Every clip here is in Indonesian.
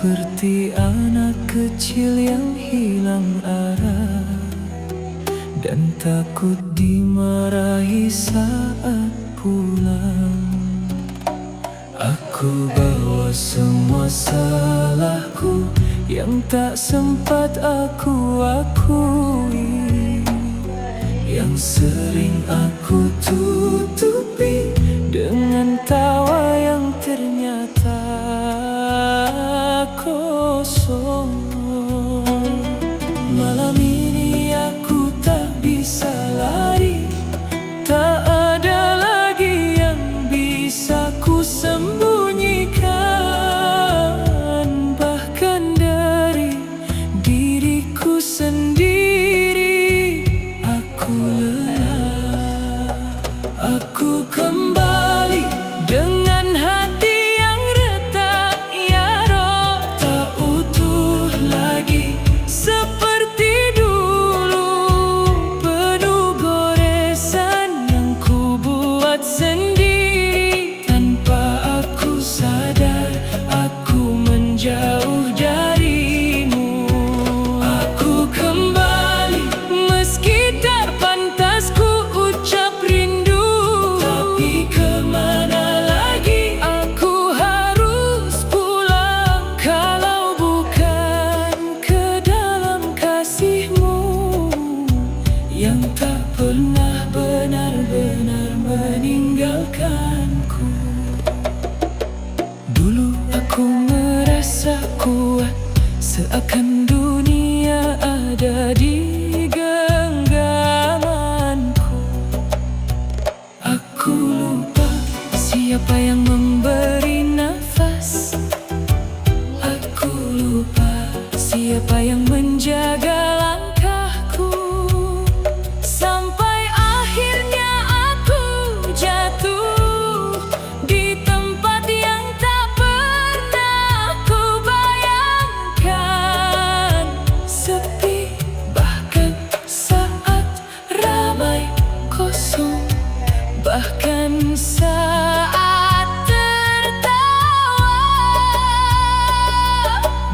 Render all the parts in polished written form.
seperti anak kecil yang hilang arah dan takut dimarahi saat pulang. Aku bawa semua salahku yang tak sempat aku akui, yang sering aku tutupi dengan tawa yang ternyata kosong. Malam ini aku tak bisa lari, tak ada lagi yang bisa ku sembunyikan, bahkan dari diriku sendiri. Aku lelah, aku kembali dengan hati yang retak, ya Rob, tak utuh lagi seperti dulu, penuh goresan yang ku buat sendiri. Tanpa aku sadar, aku menjauh darimu. Aku kembali meski tak pantas ku ucap rindu, tapi kemana lagi aku harus pulang kalau bukan ke dalam kasihmu yang tak pernah benar-benar meninggalkanku. Dulu aku merasa kuat, seakan dunia ada di genggamanku. Aku lupa siapa yang memberi nafas, aku lupa siapa yang menjaga langkahku, sampai akhirnya aku jatuh di tempat yang tak pernah ku bayangkan. Sepi bahkan saat ramai, kosong bahkan saat tertawa.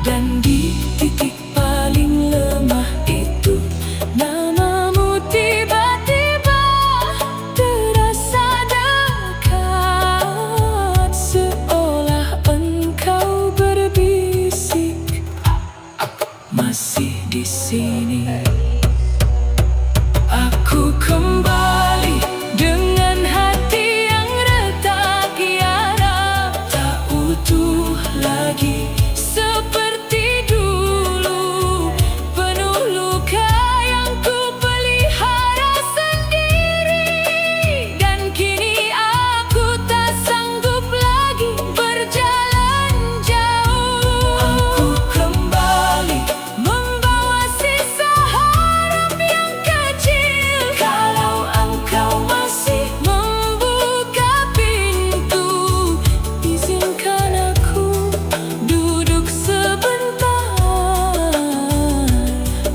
Dan di titik paling lemah itu, namamu tiba-tiba terasa dekat, seolah engkau berbisik, masih di sini. Aku kembali dengan hati yang retak, ya Rab, tak utuh lagi seperti dulu, penuh luka yang ku pelihara sendiri. Dan kini aku tak sanggup lagi berjalan jauh. Aku kembali membawa sisa harap yang kecil, kalau engkau masih membuka pintu, izinkan aku duduk sebentar,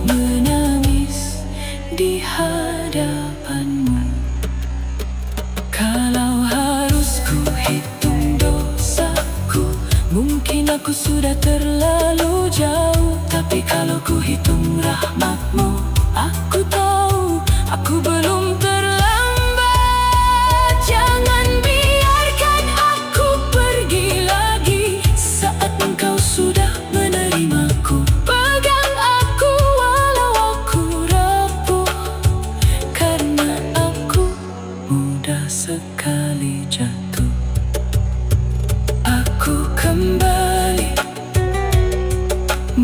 menangis di hadapanmu. Kalau harus ku hitung dosaku, mungkin aku sudah terlalu jauh. Tapi kalau ku hitung rahmatmu, aku tahu aku belum terlambat. Jangan biarkan aku pergi lagi saat engkau sudah menerimaku. Pegang aku walau aku rapuh, karena aku mudah sekali jatuh. Aku kembali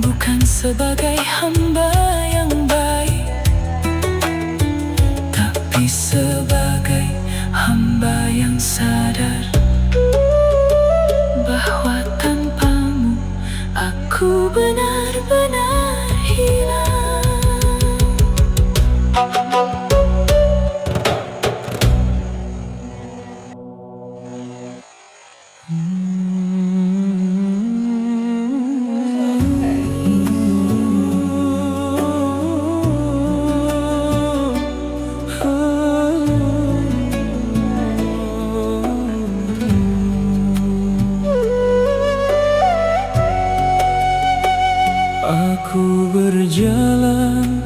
bukan sebagai hamba yang baik, tapi sebagai hamba yang sadar bahwa tanpamu aku benar-benar hilang. Aku berjalan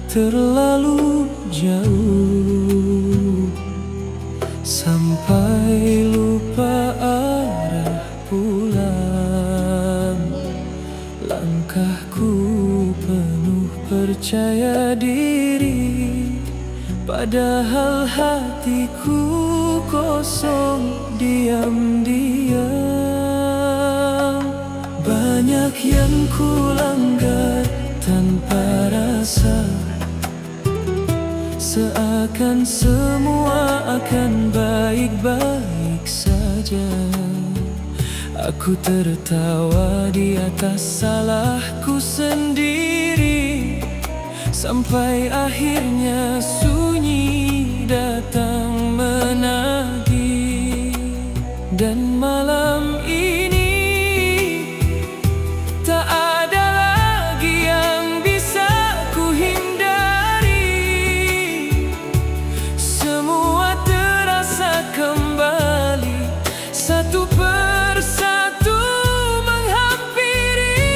terlalu jauh sampai lupa arah pulang. Langkahku penuh percaya diri, padahal hatiku kosong diam-diam. Banyak yang kulanggar tanpa rasa, seakan semua akan baik-baik saja. Aku tertawa di atas salahku sendiri, sampai akhirnya sunyi datang menagih. Dan malam ini tak ada lagi yang bisa ku hindari. Semua terasa kembali, satu persatu menghampiri.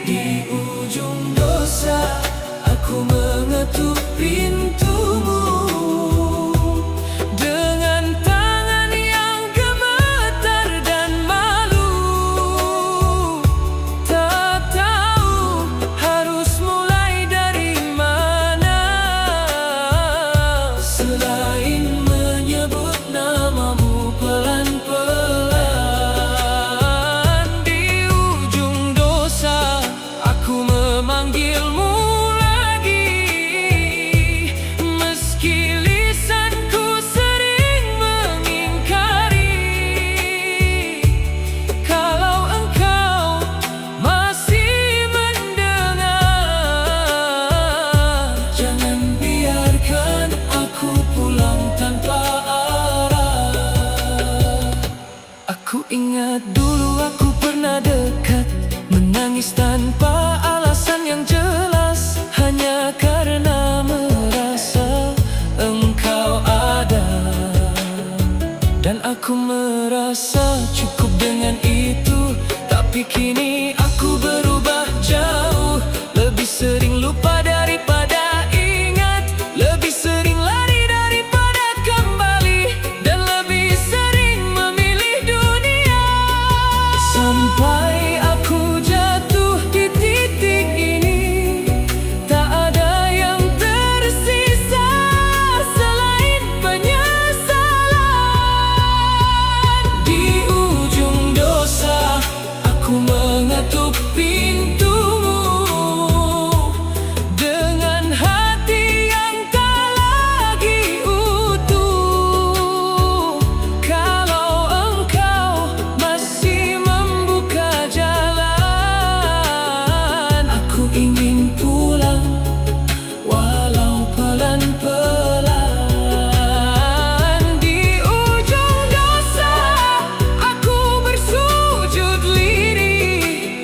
Di ujung dosa aku mengetuk pintumu, dengan tangan yang gemetar dan malu. Tak tahu harus mulai dari mana, selain menyebut namamu pelan-pelan. Di ujung dosa aku memanggilmu lagi, meski lisanku sering mengingkari. Kalau engkau masih mendengar, jangan biarkan aku pulang tanpa arah. Aku ingat dulu aku pernah dekat, menangis tanpa alasan yang jelas, hanya karena merasa engkau ada. Dan aku merasa cukup dengan itu, tapi kini aku berubah jauh. Lebih sering lupa daripada ingat, lebih sering lari daripada kembali, dan lebih sering memilih dunia. Sampai aku jatuh di titik ini, tak ada yang tersisa selain penyesalan. Di ujung dosa aku mengetuk pintumu, dengan hati yang tak lagi utuh. Kalau engkau masih membuka jalan, aku ingin pulang walau pelan-pelan. Di ujung dosa aku bersujud lirih,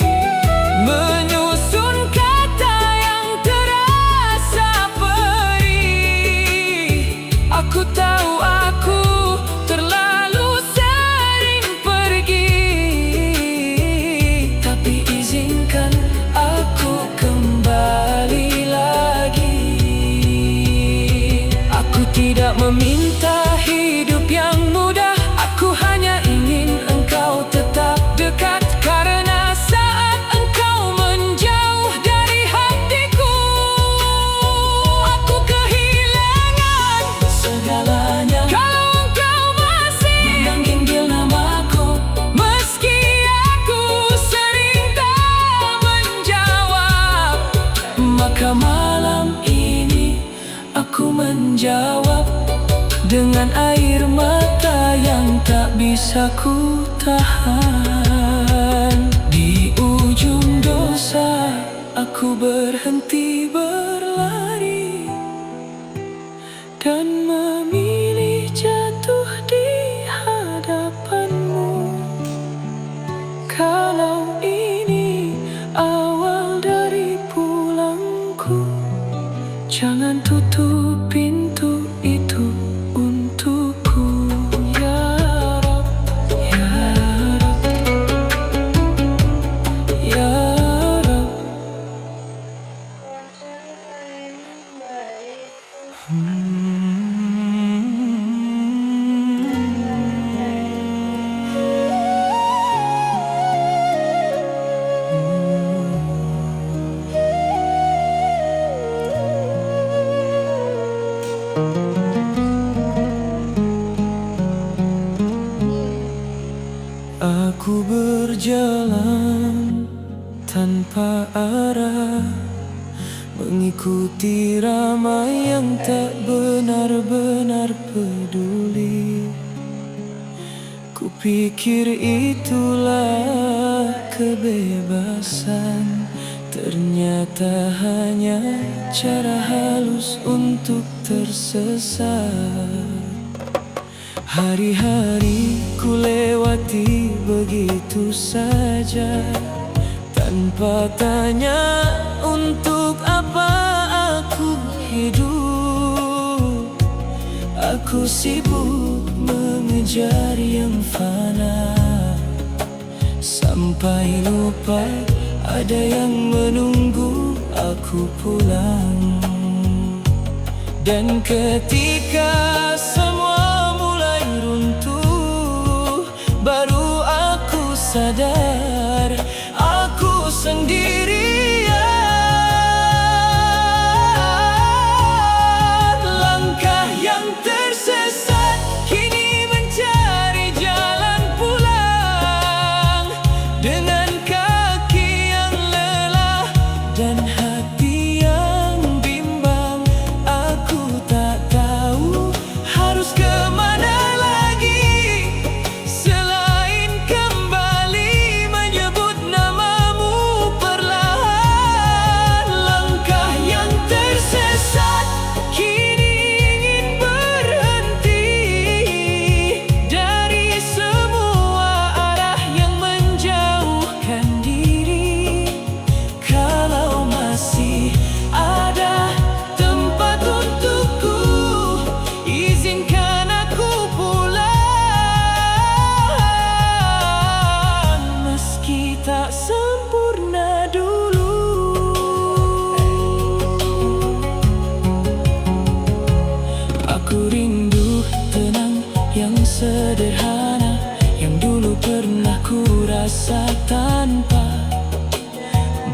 menyusun kata yang terasa perih. Aku tahu aku terlalu sering pergi, tapi izinkan aku kembali lagi. Aku tidak meminta hidup yang mudah, aku hanya ingin engkau tetap dekat. Karena saat engkau menjauh dari hatiku, aku kehilangan segalanya. Kalau engkau masih memanggil namaku, meski aku sering tak menjawab, maka malam ini aku menjawab dengan air mata yang tak bisa ku tahan. Di ujung dosa aku berhenti berlari, dan memilih jatuh di hadapanmu. Kalau ini awal dari pulangku, jangan tutup pintu itu untukku. Ya Rab, ya Rab, ya Aku berjalan tanpa arah, mengikuti ramai yang tak benar-benar peduli. Kupikir itulah kebebasan, ternyata hanya cara halus untuk tersesat. Hari-hari ku lewati begitu saja, tanpa tanya untuk apa aku hidup. Aku sibuk mengejar yang fana, sampai lupa ada yang menunggu aku pulang. Dan ketika semua mulai runtuh, baru aku sadar aku sendirian. Langkah yang tersesat kini mencari jalan pulang, dengan kaki yang lelah dan hati yang bimbang. Aku tak tahu harus kemana lagi, selain kembali menyebut namamu perlahan. Langkah yang tersesat kini ingin berhenti dari semua arah yang menjauhkan diri. Kalau masih ada tempat untukku, izinkan aku pulang, meski tak sempurna dulu. Aku rindu tenang yang sederhana, yang dulu pernah ku rasa tanpa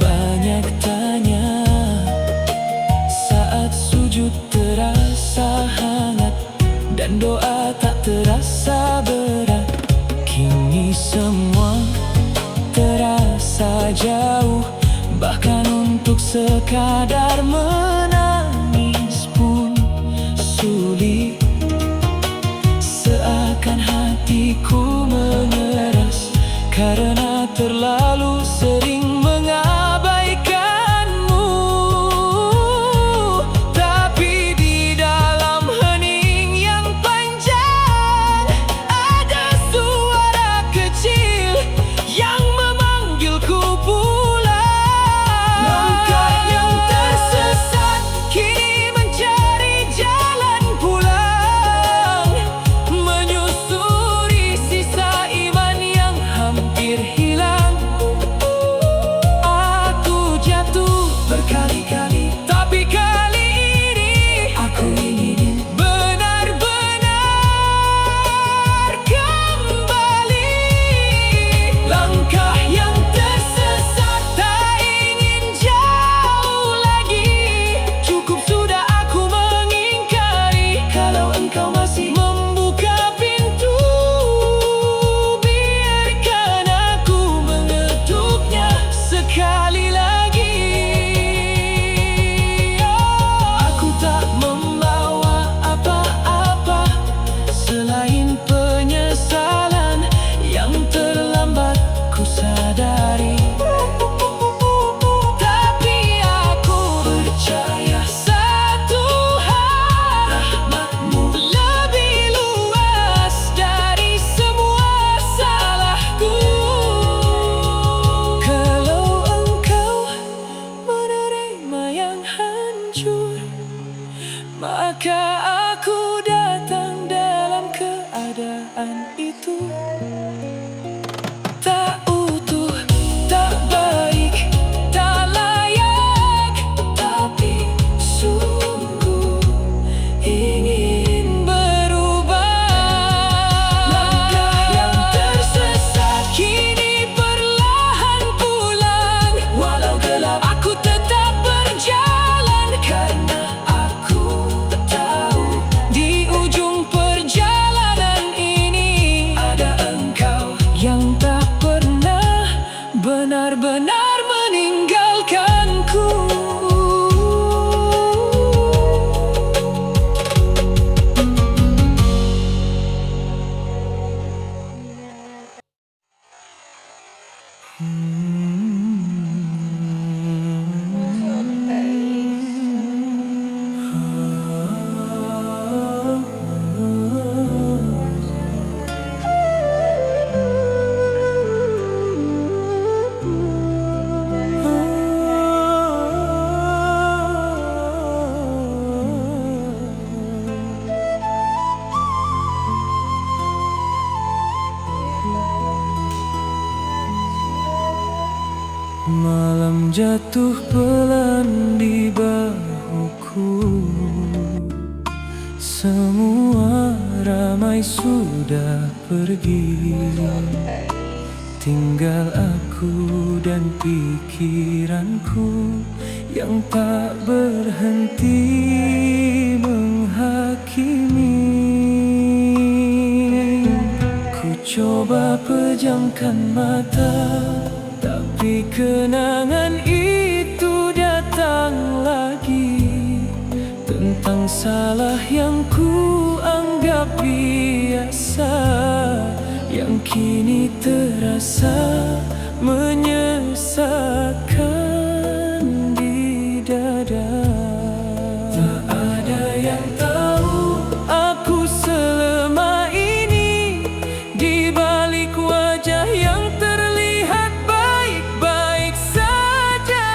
banyak tanya. Saat sujud terasa hangat dan doa tak terasa berat, kini semua terasa jauh. Bahkan untuk sekadar menangis pun sulit. Seakan hatiku mengeras karena terlalu sering mengabaikanmu. Tapi di dalam hening yang panjang, ada suara kecil yang memanggilku pulang. Langkah yang tersesat kini mencari jalan pulang, menyusuri sisa iman yang hampir hilang. benar-benar meninggalkanku. Malam jatuh pelan di bahuku, semua ramai sudah pergi, tinggal aku dan pikiranku yang tak berhenti menghakimi. Ku coba pejamkan mata, tapi kenangan itu datang lagi, tentang salah yang ku anggap biasa, yang kini terasa menyesakkan di dada. Tak ada yang tahu aku selama ini di balik wajah yang terlihat baik-baik saja.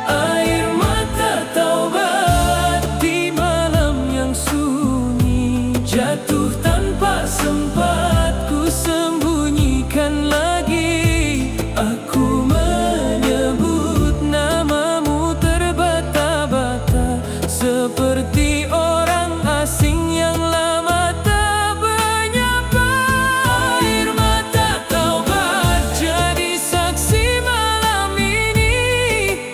Air mata taubat di malam yang sunyi, jatuh tanpa sempat ku sembunyikan lagi. Aku menyebut namamu terbata-bata, seperti orang asing yang lama tak menyapa. Air mata taubat jadi saksi malam ini,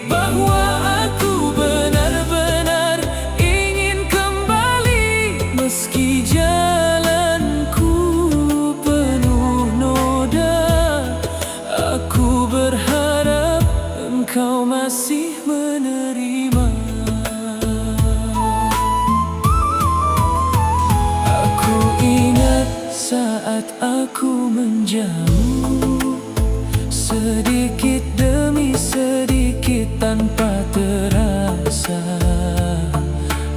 bahwa aku benar-benar ingin kembali. Meski jalanku penuh noda, aku berharap engkau masih menerima. Aku ingat saat aku menjauh, sedikit demi sedikit tanpa terasa.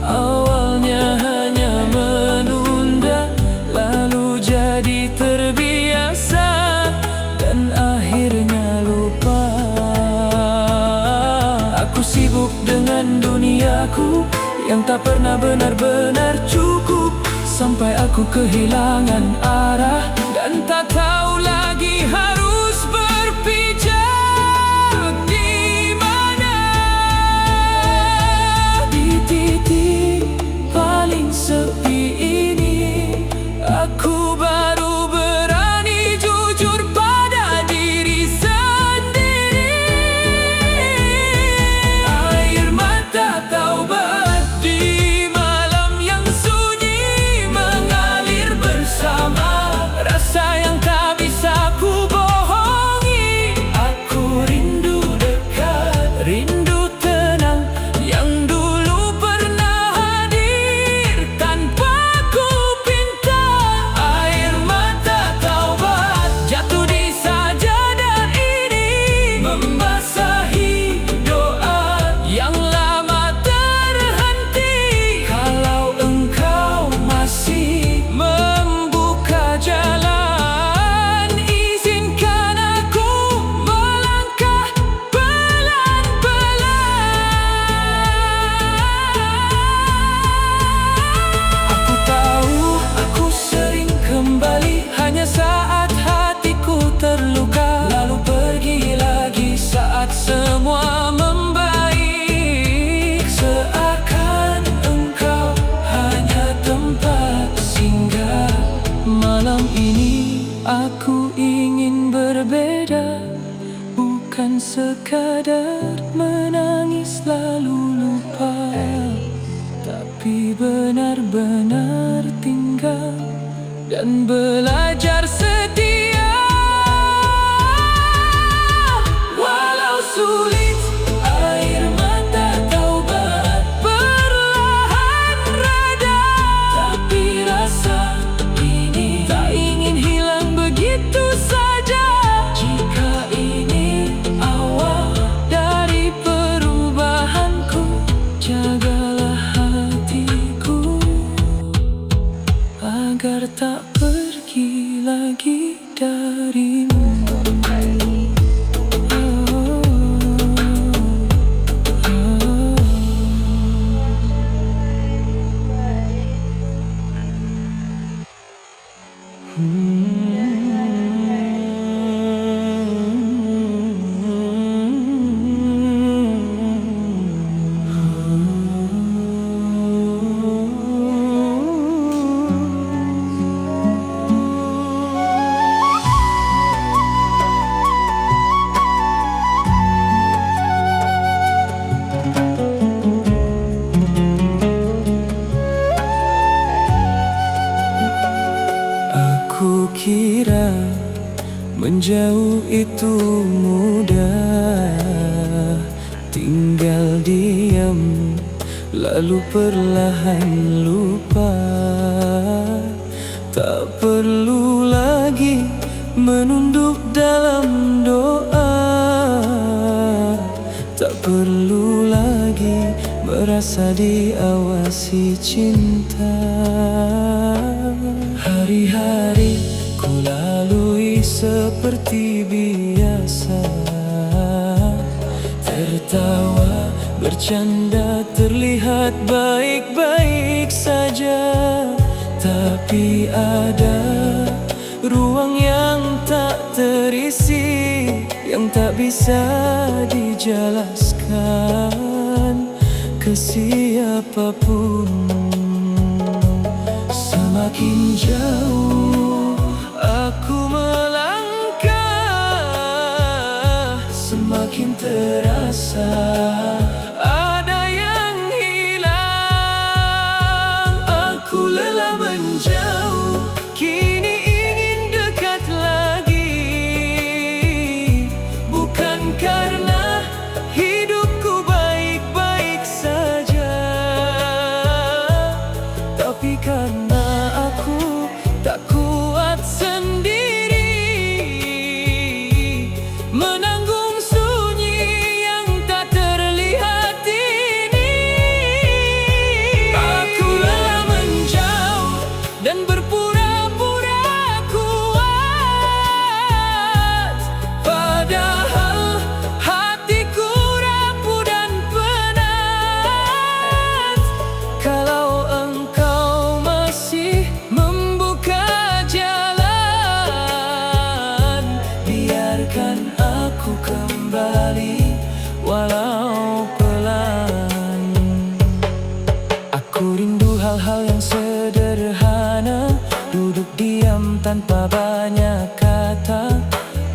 Awalnya hanya menunda, lalu jadi terbiasa, dan akhirnya lupa. Aku sibuk dengan duniaku yang tak pernah benar-benar cukup, sampai aku kehilangan arah dan tak tahu lagi harus berpijak di mana. Di titik paling sepi ini, aku baru berani jujur pada diri sendiri. Air mata taubat di malam yang sunyi mengalir bersama, rasa yang tak bisa ku bohongi. Aku rindu dekat, rindu tenang, yang dulu pernah hadir tanpa ku pinta. Air mata taubat jatuh di sajadah ini, membasahi doa yang lama terhenti. Kalau engkau masih membuka jalan, izinkan aku melangkah pelan-pelan. Aku tahu aku sering kembali hanya saat hatiku terluka, lalu pergi lagi saat semua membaik. Seakan engkau hanya tempat singgah. Malam ini aku ingin berbeda, bukan sekadar menangis lalu lupa, tapi benar-benar tinggal dan belajar setia. kukira menjauh itu mudah, tinggal diam lalu perlahan lupa. Tak perlu lagi menunduk dalam doa, tak perlu lagi merasa diawasi cinta. Hari-hari ku lalui seperti biasa, tertawa, bercanda, terlihat baik-baik saja. Tapi ada ruang yang tak terisi, yang tak bisa dijelaskan ke siapapun. Semakin jauh aku melangkah, semakin terasa ada yang hilang. Aku lelah menjauh, kini ingin dekat lagi. Bukan karena hidupku baik-baik saja, tapi karena aku tak kuat sendiri menanggung sunyi yang tak terlihat ini. Aku lelah menjauh dan berpura-pura kuat, padahal hatiku rapuh dan penat. Kalau engkau masih membuka jalan, biarkan aku kembali walau pelan. Aku rindu hal-hal yang sederhana, duduk diam tanpa banyak kata,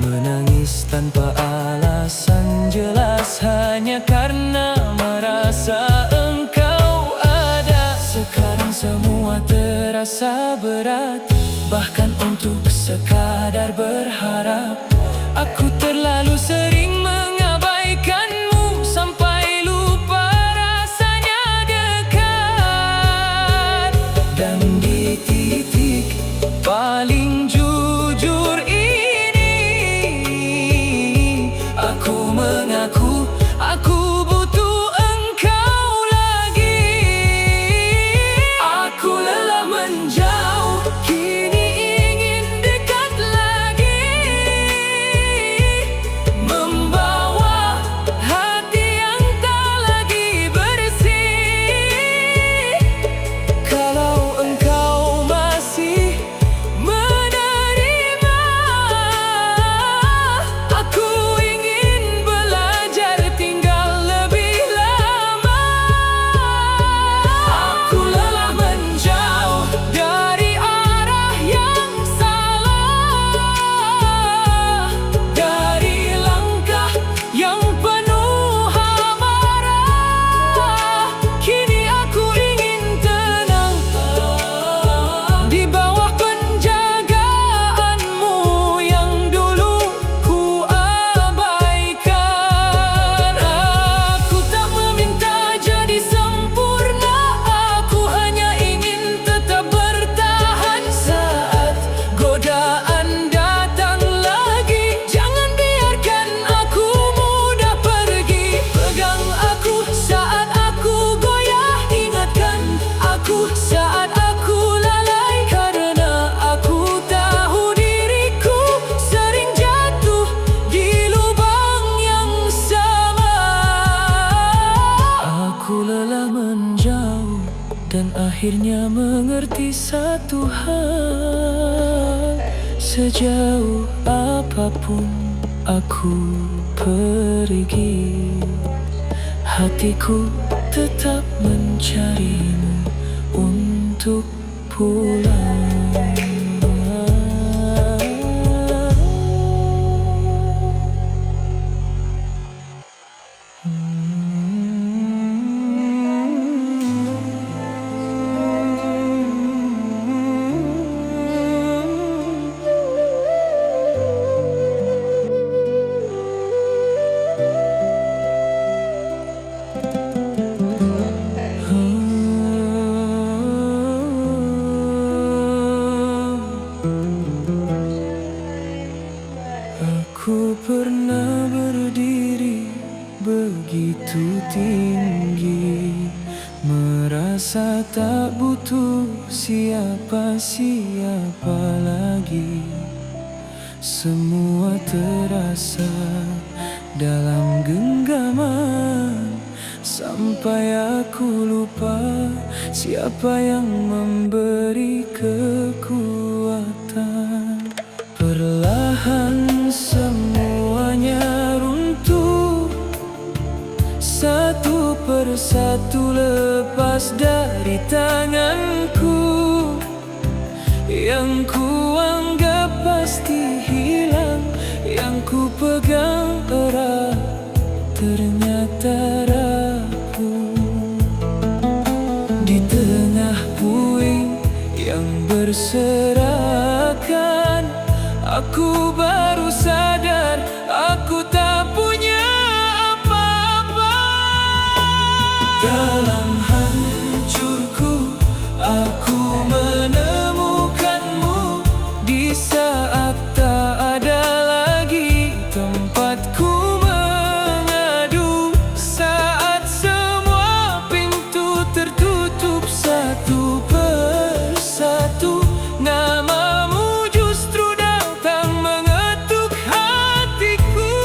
menangis tanpa alasan jelas, hanya karena merasa engkau ada. Sekarang semua terasa berat, bahkan untuk sekadar berharap. Aku terlalu sering mengabaikanmu sampai lupa rasanya dekat. Dan di titik paling jujur ini, aku mengaku aku butuh engkau lagi. Aku lelah menjauh, kini ingin dekat lagi, membawa hati yang tak lagi bersih. Kalau engkau masih menerima, aku ingin belajar tinggal lebih lama. Aku lelah menjauh dari arah yang salah, dari langkah yang penuh amarah. Kini aku ingin tenang di bawah penjagaanmu yang dulu ku abaikan. Aku tak meminta jadi sempurna, aku hanya ingin tetap bertahan. Saat godaan datang lagi, jangan biarkan aku mudah pergi. Pegang aku saat aku goyah, ingatkan aku saat aku lalai, karena aku tahu diriku sering jatuh di lubang yang sama. Aku lelah menjauh dan akhirnya mengerti satu hal, sejauh apapun aku pergi, hatiku tetap mencarimu untuk pulang. pernah berdiri begitu tinggi, merasa tak butuh siapa-siapa lagi. Semua terasa dalam genggaman, sampai aku lupa siapa yang memberi kekuatan. Perlahan semuanya runtuh, satu persatu lepas dari tanganku. Yang kuanggap pasti hilang, yang ku pegang erat, ternyata rapuh. Di tengah puing yang berserakan, aku baru sadar aku tak punya apa-apa. Dalam hancurku, aku menemukanmu. Di saat tak ada lagi tempatku mengadu, saat semua pintu tertutup satu persatu, namamu justru datang mengetuk hatiku.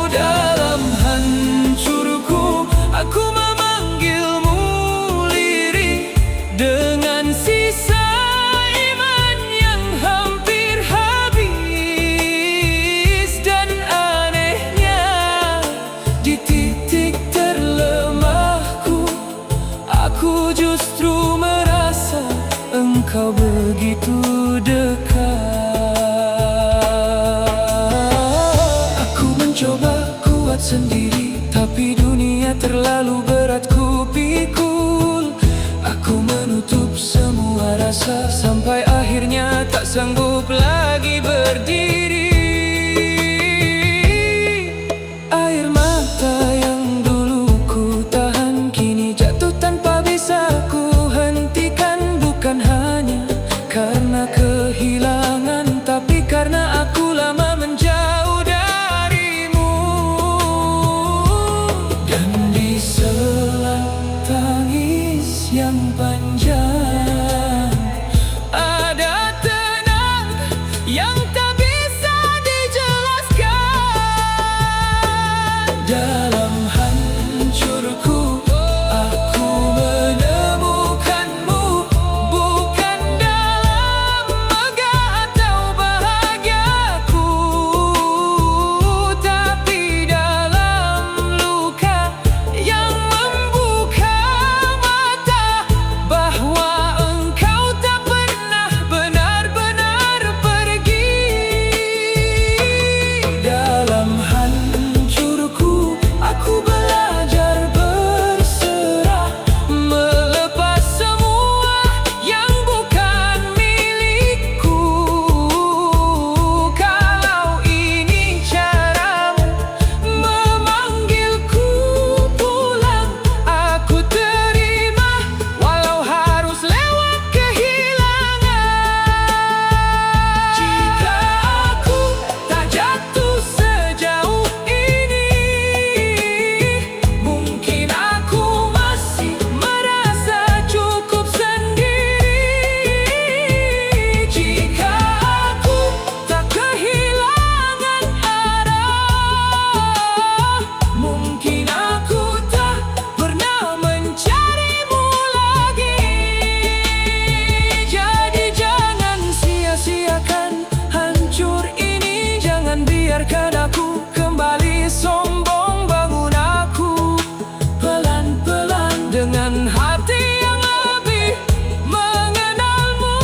Dalam hancurku, aku memanggilmu lirih dengan sisa iman yang hampir habis. Dan anehnya, di titik terlemahku, aku justru merasa engkau begitu dekat. Aku mencoba kuat sendiri, tapi dunia terlalu berat ku pikul. Aku menutup semua rasa, sampai akhirnya tak sanggup lagi berdiri. Air mata yang dulu ku tahan, kini jatuh tanpa bisa ku hentikan. Bukan hanya karena kehilangan, tapi karena aku lama menjauh darimu. Dan di sela tangis yang panjang, ada tenang yang tak bisa dijelaskan. Dalam hancurku, aku menemukanmu, bukan dalam megah atau bahagiaku, tapi dalam luka yang membuka mata bahwa engkau tak pernah benar-benar pergi. Dalam hancurku, aku belajar berserah, melepas semua yang bukan milikku. Kalau ini caramu memanggilku pulang, aku terima, walau harus lewat kehilangan. Jika aku tak jatuh sejauh ini, mungkin aku masih merasa cukup sendiri. Jika aku tak kehilangan arah, mungkin aku tak pernah mencarimu lagi. Jadi jangan sia-siakan hancur ini, jangan biarkan aku kembali sombong. Bangun aku pelan-pelan dengan hati yang lebih mengenalmu.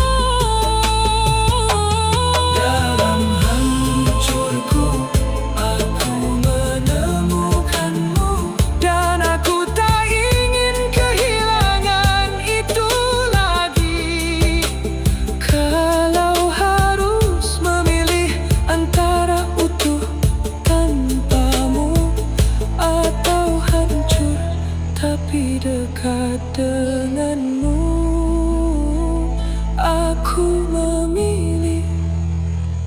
Dalam hancurku, aku menemukanmu, dan aku tak ingin kehilangan itu lagi. Kalau harus memilih antara utuh tanpamu atau hancur tapi dekat denganmu, aku memilih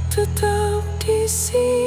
tetap di sisi.